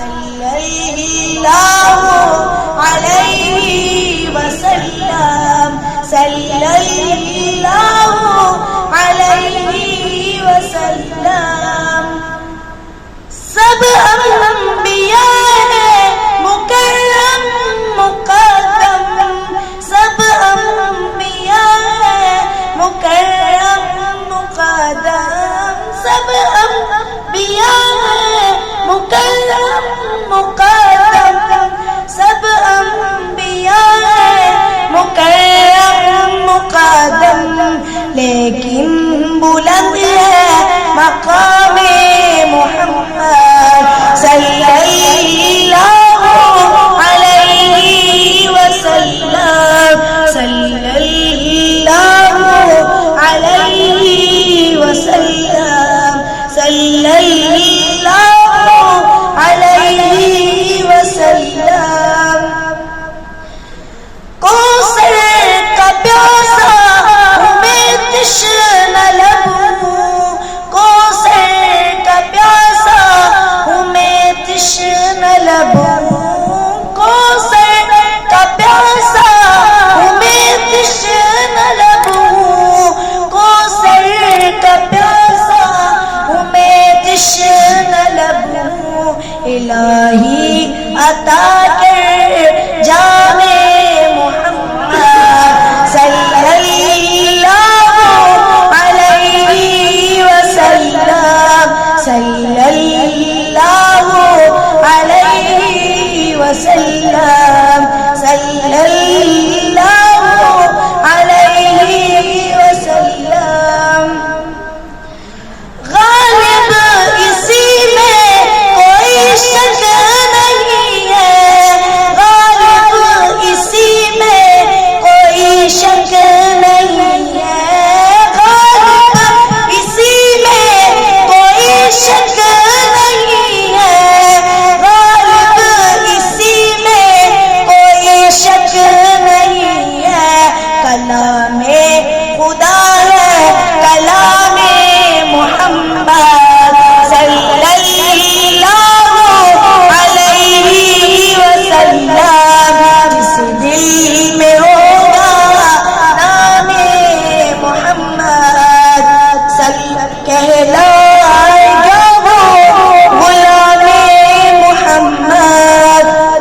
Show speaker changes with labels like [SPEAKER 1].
[SPEAKER 1] صلی اللہ علیہ وسلم، صلی اللہ علیہ وسلم۔ سب انبیاء مکرم مقدم، سب انبیاء مکرم مقدم، سب انبیاء مکرم مقدم، سب انبیاء مکرم مقدم، لیکن بلند ہے مقام محمد صلی اللہ علیہ وسلم، صلی اللہ علیہ وسلم، صلی اللہ علیہ وسلم۔ کوثر کا پیاسا ہوں میں تشنہ لب ہوں، کوثر کا پیاسا ہوں میں تشنہ لب ہوں، کوثر کا پیاسا ہوں میں تشنہ لب ہوں، کوثر کا پیاسا ہوں میں تشنہ لب ہوں۔ الہی عطا کر جانے صلی اللہ علیہ وسلم، صلی اللہ علیہ وسلم۔ غالب اسی میں کوئی شک نہیں ہے، غالب اسی میں کوئی شک نہیں ہے، غالب اسی میں کوئی شک نہیں ہے، غالب اسی میں کوئی شک نہیں ہے۔ کلام خدا